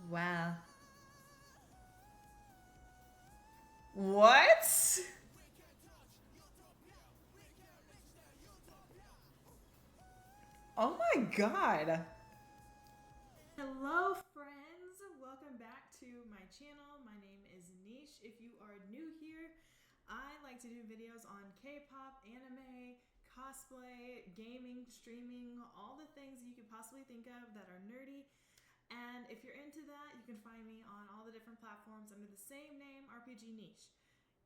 Wow. What? Oh my god. Hello, friends. Welcome back to my channel. My name is Niche. If you are new here, I like to do videos on K-pop, anime, cosplay, gaming, streaming, all the things you could possibly think of that are nerdy. And if you're into that, you can find me on all the different platforms under the same name, rpgneish.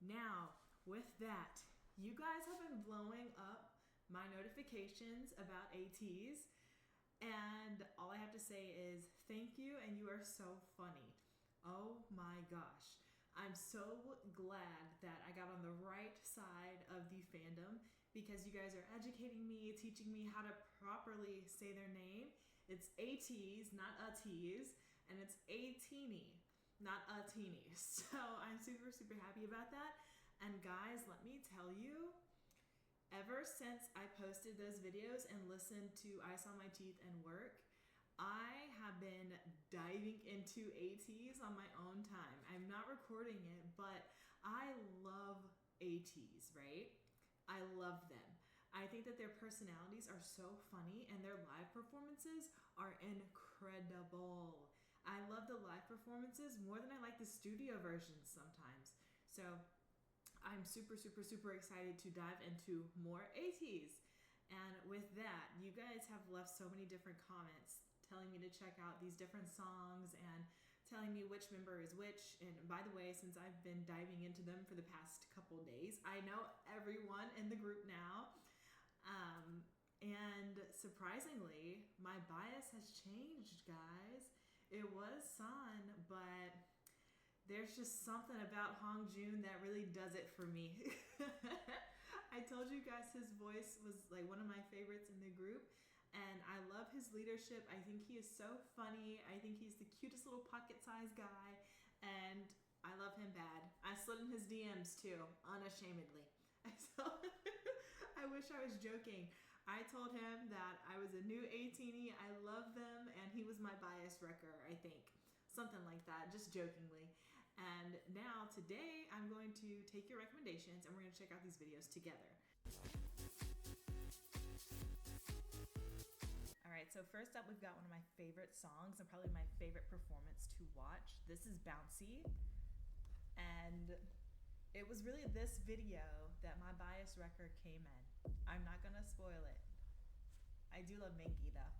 Now, with that, you guys have been blowing up my notifications about Ateez, and all I have to say is thank you, and you are so funny. Oh my gosh. I'm so glad that I got on the right side of the fandom because you guys are educating me, teaching me how to properly say their name. It's Ateez, not Ateez, and it's Atiny, not Atiny. So I'm super, super happy about that. And guys, let me tell you, ever since I posted those videos and listened to Ice on My Teeth and Work, I have been diving into Ateez on my own time. I'm not recording it, but I love Ateez, right? I love them. I think that their personalities are so funny and their live performances are incredible. I love the live performances more than I like the studio versions sometimes. So I'm super, super, super excited to dive into more Ateez. And with that, you guys have left so many different comments telling me to check out these different songs and telling me which member is which. And by the way, since I've been diving into them for the past couple days, I know everyone in the group now. And surprisingly, my bias has changed, guys. It was San, but there's just something about Hong Joon that really does it for me. I told you guys his voice was like one of my favorites in the group, and I love his leadership. I think he is so funny. I think he's the cutest little pocket-sized guy, and I love him bad. I slid in his DMs too, unashamedly. So I wish I was joking. I told him that I was a new Atini. I love them, and he was my bias wrecker, I think. Something like that, just jokingly. And now, today, I'm going to take your recommendations and we're going to check out these videos together. All right, so first up, we've got one of my favorite songs and probably my favorite performance to watch. This is Bouncy. And it was really this video that my bias record came in. I'm not going to spoil it. I do love Mingy, though.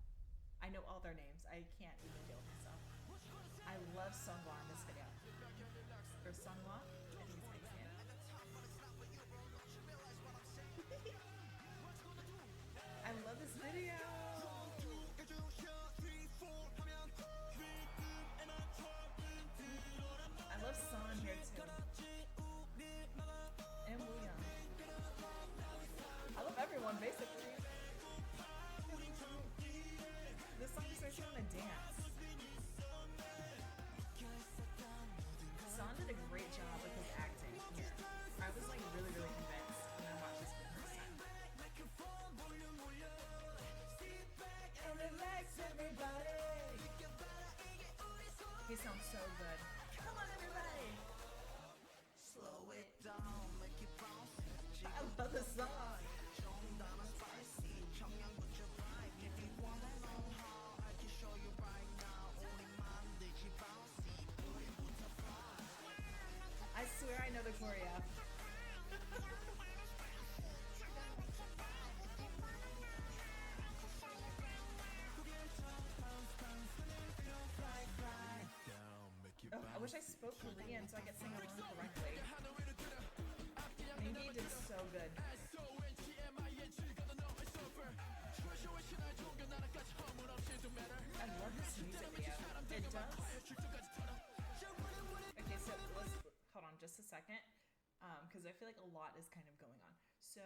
I know all their names. I can't even deal with myself. I love Sunghwa in this video. Or Sunghwa? I think it's how you say it. I love this video. I love San here too. And Wooyoung. I love everyone basically. This song just makes me want to dance. San did a great job with his acting here. I was like really, really convinced when I watched this for the first time. And relax everybody. He sounds so good. Come on everybody. Slow it down, make it bounce. I love this song. I swear I know the choreo. Oh, I wish I spoke Korean so I could sing along correctly. Mingy did so good. I love this music video. It does. Okay, so hold on just a second, because I feel like a lot is kind of going on. So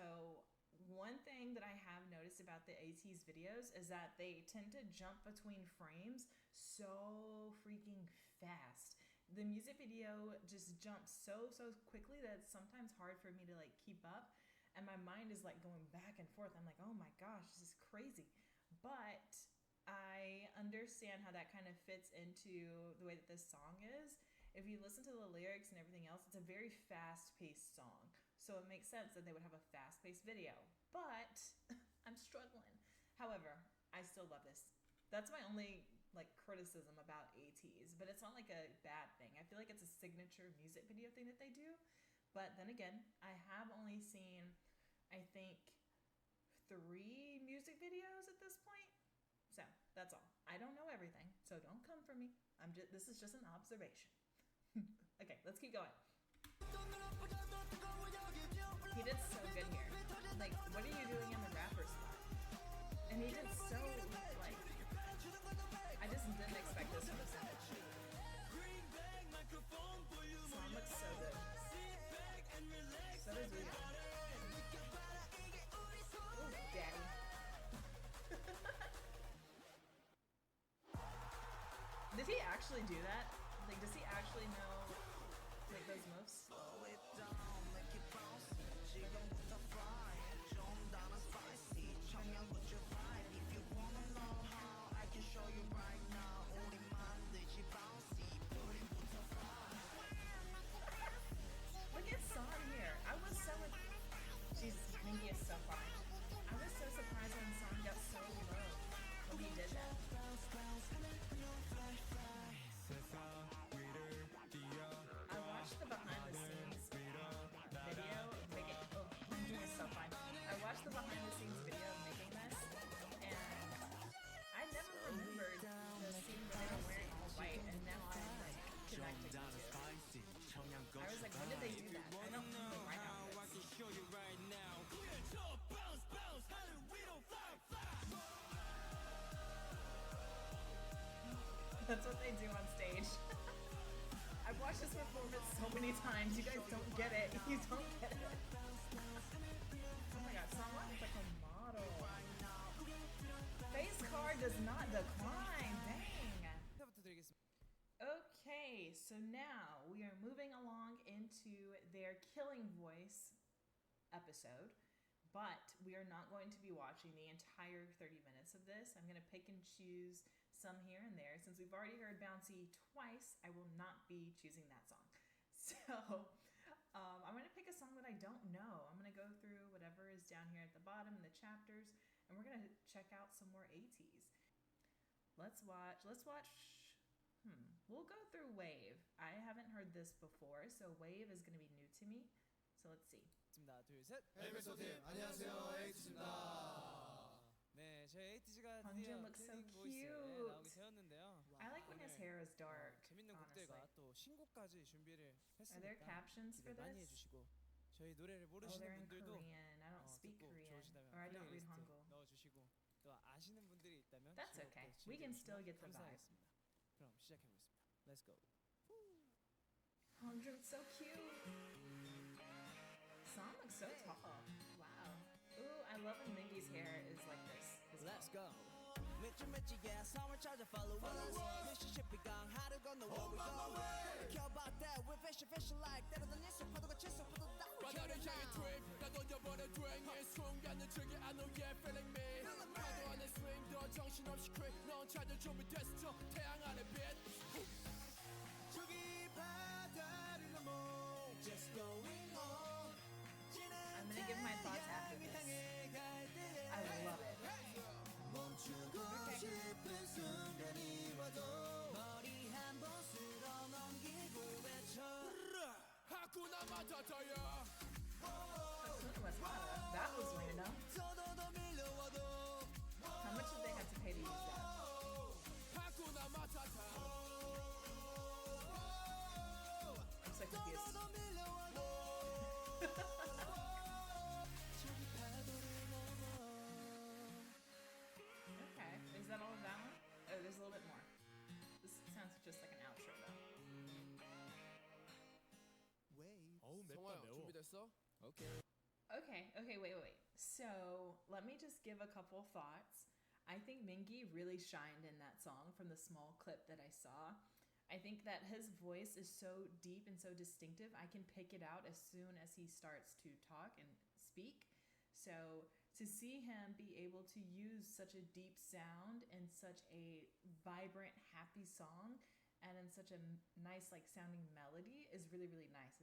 one thing that I have noticed about the Ateez videos is that they tend to jump between frames so freaking fast. The music video just jumps so quickly that it's sometimes hard for me to like keep up, and my mind is like going back and forth. I'm like, oh my gosh, this is crazy. But I understand how that kind of fits into the way that this song is. If you listen to the lyrics and everything else, it's a very fast-paced song. So it makes sense that they would have a fast-paced video. But I'm struggling. However, I still love this. That's my only criticism about Ateez, but it's not like a bad thing. I feel like it's a signature music video thing that they do. But then again, I have only seen, I think, 3 music videos at this point. So that's all. I don't know everything, so don't come for me. This is just an observation. Okay, let's keep going. He did so good here. Like, what are you doing in the rapper spot? And he did so, like, I just didn't expect this from the song. Song looks so good. So does we. Ooh, daddy. Did he actually do that? Like, does he actually know, like, those moves? Look at Son here. I was so... Jesus, Mingy is so fine. I was so surprised when Son got so low when he did that. I watched the behind the scenes video of making... Oh, Mingy is so fine. I watched the behind the scenes video of making this, and I never remembered the scene where they were wearing all white, and now I'm like connecting to it. I was like, when did they do that? I don't know the white outfits. That's what they do on stage. I've watched this performance so many times. You guys don't get it. You don't get it. Oh my god, someone looks like a model. Face card does not decline. Dang. Okay, so now we are moving along into their Killing Voice episode, but we are not going to be watching the entire 30 minutes of this. I'm going to pick and choose some here and there. Since we've already heard Bouncy twice, I will not be choosing that song. So I'm going to pick a song that I don't know. I'm going to go through whatever is down here at the bottom in the chapters, and we're going to check out some more Ateez. Let's watch... We'll go through Wave. I haven't heard this before, so Wave is going to be new to me. So let's see. 하나, 둘, 셋. 에이비소팀 안녕하세요, 에이티즈입니다. 네, 저희 에이티즈가 Hyunjin 드디어 looks so 킬링 보이스에 cute. 나오게 되었는데요. I like when his hair is dark, 재밌는 honestly. 곡들과 또 신곡까지 준비를 Are there 했으니까 captions 기대 for 많이 this? 해주시고 저희 노래를 Oh, they're 모르시는 in 분들도 Korean. I don't speak 듣고 Korean. 좋으시다면 Or I don't read 플레이리스트에 Hangul. 넣어주시고 또 아시는 분들이 있다면 That's 즐겁게 okay. We can still 즐겨주시면 get the vibe. 감사하겠습니다. 그럼 시작해보겠습니다. Let's go. Hyunjin's so cute. Song looks so tall. Wow. Ooh, I love when Mingy's hair is like this. His Let's mom. go. 매주매주의 성을 찾아 follow us Mississippi 강 하루 건너 where we go Don't care about that we're fashion like 때로는 일속 파도가 칠속 파도 따위 바다를 향해 trip 나 던져버려 drink 순간을 즐겨 I know yeah feeling me 파도 안에 swing 더 정신없이 quick 넌 찾을 준비됐어 태양 아래 빛 저기 바다를 넘어 Just going home I'm gonna give my thoughts after this. I love it. 멈추고 싶은 순간이 와도 머리 한번 쓸어 넘기고 외쳐 하쿠나 마타타야 Hakuna Matata. That was weird enough. 더더더 밀려와도 How much did they have to pay to use that? 하쿠나 마타타 I'm so confused. 더더더 밀려와도 저기 파도를 넘어 Okay. Is that all of that one? Oh, there's a little bit more. This sounds just like an outro though. Wave 성화야 준비됐어? Okay, wait. So, let me just give a couple thoughts. I think Mingy really shined in that song from the small clip that I saw. I think that his voice is so deep and so distinctive, I can pick it out as soon as he starts to talk and speak. So, to see him be able to use such a deep sound in such a vibrant, happy song and in such a nice like sounding melody is really, really nice.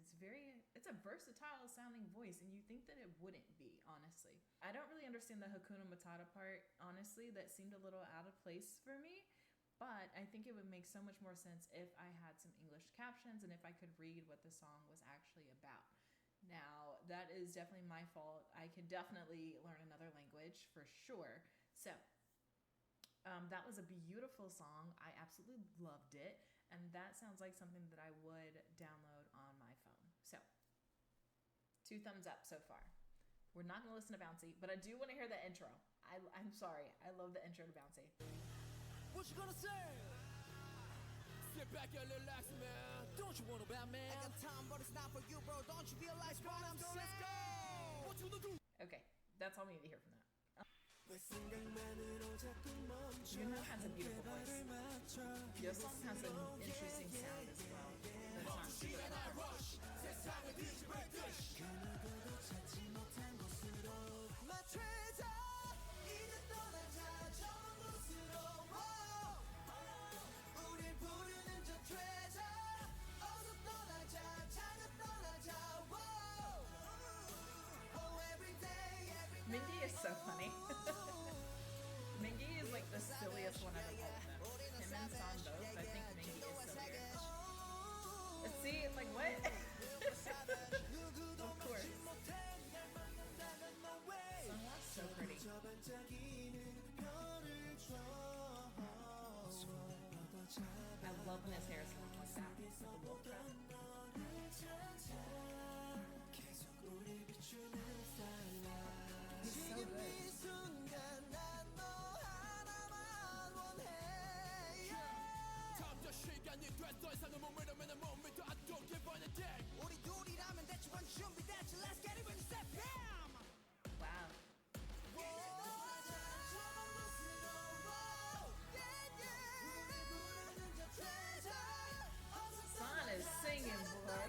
It's a versatile sounding voice, and you think that it wouldn't be, honestly. I don't really understand the Hakuna Matata part, honestly. That seemed a little out of place for me, but I think it would make so much more sense if I had some English captions and if I could read what the song was actually about. Now, that is definitely my fault. I could definitely learn another language for sure. So, that was a beautiful song. I absolutely loved it. And that sounds like something that I would download on my phone. So, 2 thumbs up so far. We're not going to listen to Bouncy, but I do want to hear the intro. I'm sorry. I love the intro to Bouncy. What you gonna say? Sit back and relax, man. Don't you wanna bet, man? I got time, but it's not for you, bro. Don't you realize what I'm saying? What you gonna do? Okay, that's all we need to hear from that. 왜 생각만으로 자꾸 멈춰 Juno has a beautiful voice. Your song has an interesting sound as well. That's not super 그누구도 찾지 못한 곳으로 My treasure 이제 떠나자 저 곳으로 우릴 부르는 저 treasure 어서 떠나자 찾아 떠나자 every day Mingy is so funny. Mingy is like the silliest one out of all of them. Him and San both, I think Mingy is sillier. Let's see, it's like what? Of course. Sunwalk's so pretty. 저 반짝이는 별을 줘 I love when his hair is long like that. Like a wolf cut. 너를 찾아 계속 우리 비추는 starlight He's so good. 이 순간 난 너 하나만 원해 잠자 시간이 됐어 이상은 몸이라면 못 믿어 I don't give a damn. 우리 둘이라면 대충 준비됐지 Let's get it when you step bam Wow. San is singing, boy.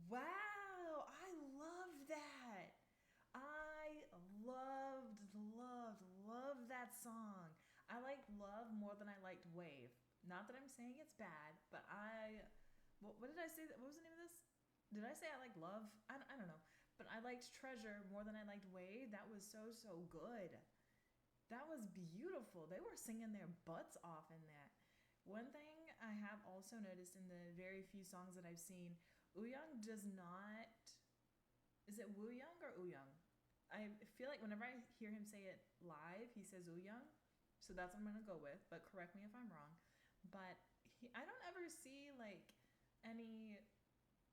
Wow, I love that. I loved that song. I like Love more than I liked Wave. Not that I'm saying it's bad, but what did I say? What was the name of this? Did I say I like Love? I don't know. But I liked Treasure more than I liked Wave. That was so good. That was beautiful. They were singing their butts off in that. One thing I have also noticed in the very few songs that I've seen, Wooyoung does not... Is it Wooyoung or Wooyoung? I feel like whenever I hear him say it live, he says Wooyoung. So that's what I'm going to go with, but correct me if I'm wrong. But I don't ever see like any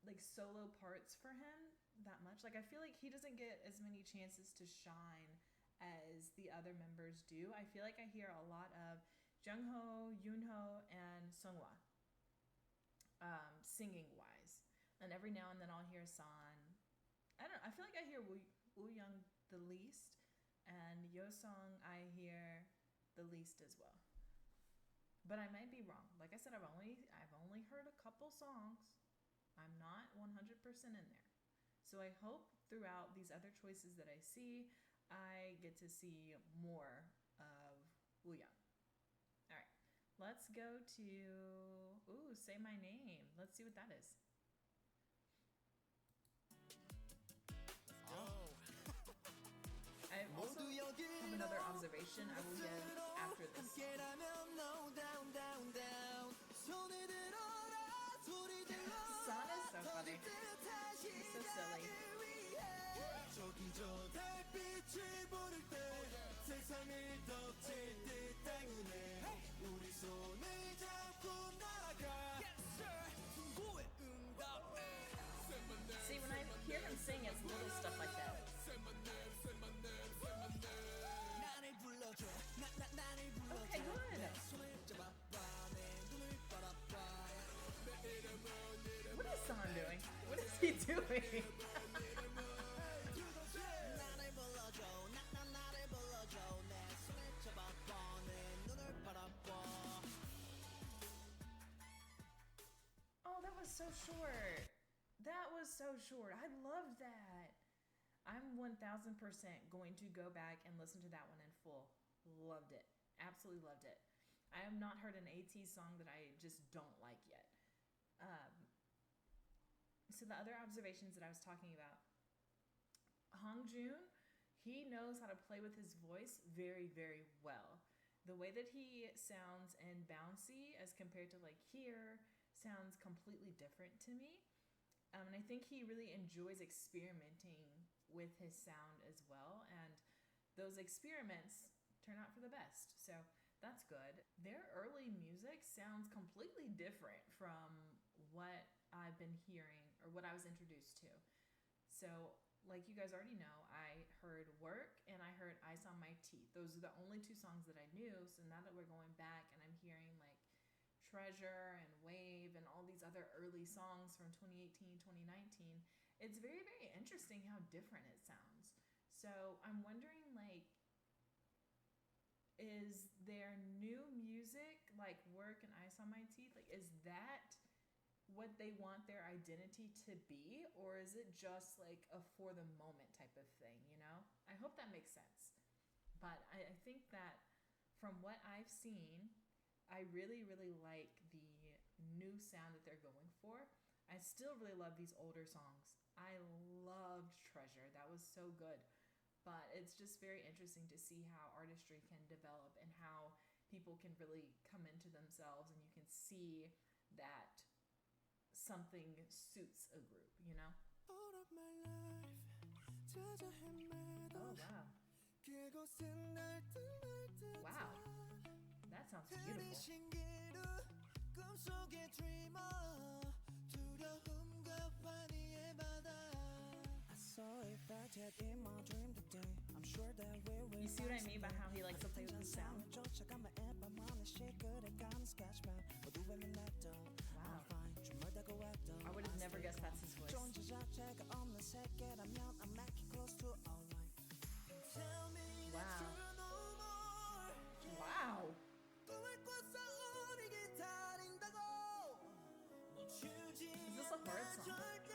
like solo parts for him that much. Like I feel like he doesn't get as many chances to shine as the other members do. I feel like I hear a lot of Jungho, Yoonho, and Seonghwa singing wise, and every now and then I'll hear San. I feel like I hear Wooyoung the least, and Yosong I hear the least as well. But I might be wrong. Like I said, I've only heard a couple songs. I'm not 100% in there. So I hope throughout these other choices that I see, I get to see more of Wooyoung. All right, let's go to Say My Name. Let's see what that is. I also have another observation I will give after this. San is so funny. He's so silly. 저기 저 달빛이 보를 때 세상을 덮칠 듯 때문에 우리 손을 잡고 날아가 See, when I hear him sing, it's little stuff like that. Okay, good. What is San doing? What is he doing? Oh, that was so short. That was so short. I loved that. I'm 1000% going to go back and listen to that one in full. Loved it. Absolutely loved it. I have not heard an Ateez song that I just don't like yet. So the other observations that I was talking about, Hongjoon, he knows how to play with his voice very, very well. The way that he sounds in Bouncy as compared to like here sounds completely different to me. And I think he really enjoys experimenting with his sound as well. And those experiments turn out for the best. So that's good. Their early music sounds completely different from what I've been hearing or what I was introduced to. So like you guys already know, I heard Work and I heard Ice on My Teeth. Those are the only two songs that I knew. So now that we're going back and I'm hearing like Treasure and Wave and all these other early songs from 2018, 2019, it's very, very interesting how different it sounds. So I'm wondering, like, is their new music, like Work and Ice on My Teeth, like, is that what they want their identity to be? Or is it just like a for the moment type of thing, you know? I hope that makes sense. But I think that from what I've seen, I really, really like the new sound that they're going for. I still really love these older songs. I loved Treasure. That was so good. But it's just very interesting to see how artistry can develop and how people can really come into themselves and you can see that something suits a group, you know? All of my life 찾아 헤매던 Oh, wow. 그곳은 날듯 Wow. That sounds beautiful. 신기루 꿈속의 dreamer 두려움과 환희의 바다 I saw it felt it in my dream today I'm sure that we will You see what I mean by how he likes to play with his sound? 쫓아가면 앨범만의 시그를 가는 sketchman 모두의 눈에도 I'm fine 주물다고 했던 I would have never guessed that's his voice. 존재 자체가 없는 세계라면 I'm making close to all right Tell me that Wow. you're no more Wow. 꿈을 꿔서 우리 기다린다고 놓치지 Is this a horror song? 절대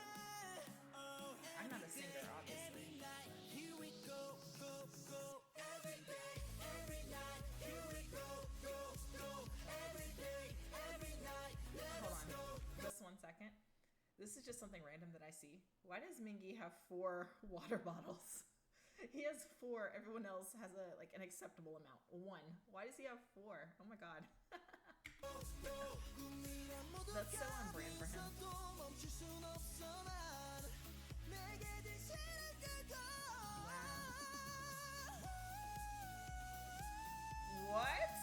Oh, I'm not a singer, obviously. every night here we go, go, go Every day, every night here we go, go, go Every day, every night Hold let's on. go Just 1 second. This is just something random that I see. Why does Mingy have 4 water bottles? He has 4. Everyone else has an acceptable amount. 1. Why does he have 4? Oh my god. That's so on brand for him. What?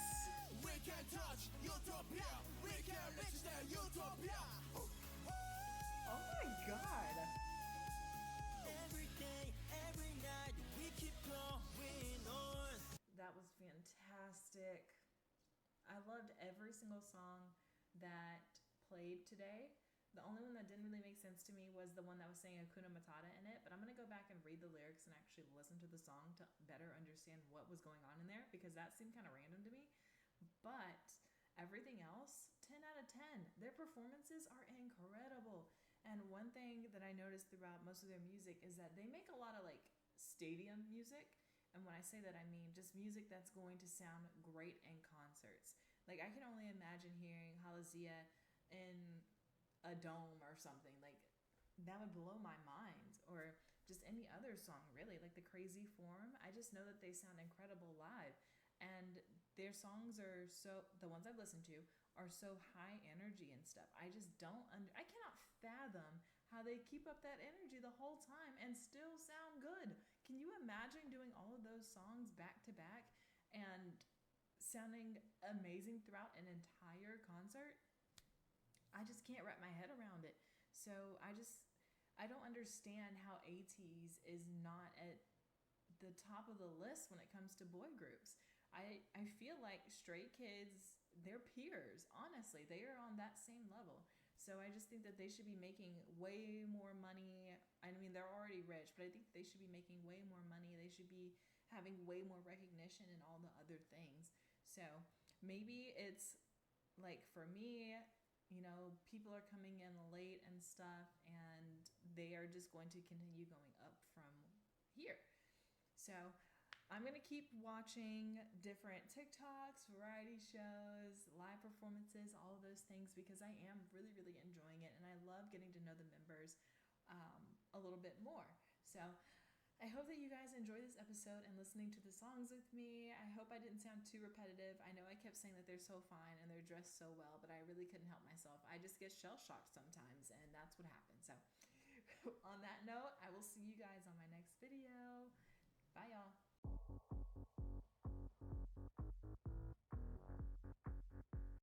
We can touch utopia. We can reach the utopia. Oh my god. Every day, every night, we keep going on. That was fantastic. I loved every single song that played today. The only one that didn't really make sense to me was the one that was saying Hakuna Matata in it, but I'm going to go back and read the lyrics and actually listen to the song to better understand what was going on in there because that seemed kind of random to me. But everything else, 10 out of 10. Their performances are incredible. And one thing that I noticed throughout most of their music is that they make a lot of like stadium music. And when I say that, I mean just music that's going to sound great in concerts. Like I can only imagine hearing Halazia in a dome or something. Like that would blow my mind. Or just any other song really, like the Crazy Form. I just know that they sound incredible live. And their songs are so, the ones I've listened to are so high energy and stuff. I just I cannot fathom how they keep up that energy the whole time and still sound good. Can you imagine doing all of those songs back to back and sounding amazing throughout an entire concert? I just can't wrap my head around it. So I don't understand how Ateez is not at the top of the list when it comes to boy groups. I feel like Stray Kids, they're peers, honestly. They are on that same level. So I just think that they should be making way more money. I mean, they're already rich, but I think they should be making way more money. They should be having way more recognition and all the other things. So maybe it's like for me, you know, people are coming in late and stuff, and they are just going to continue going up from here. So I'm going to keep watching different TikToks, variety shows, live performances, all of those things, because I am really, really enjoying it. And I love getting to know the members a little bit more. So I hope that you guys enjoy this episode and listening to the songs with me. I hope I didn't sound too repetitive. I know I kept saying that they're so fine and they're dressed so well, but I really couldn't help myself. I just get shell-shocked sometimes, and that's what happens. So on that note, I will see you guys on my next video. Bye, y'all.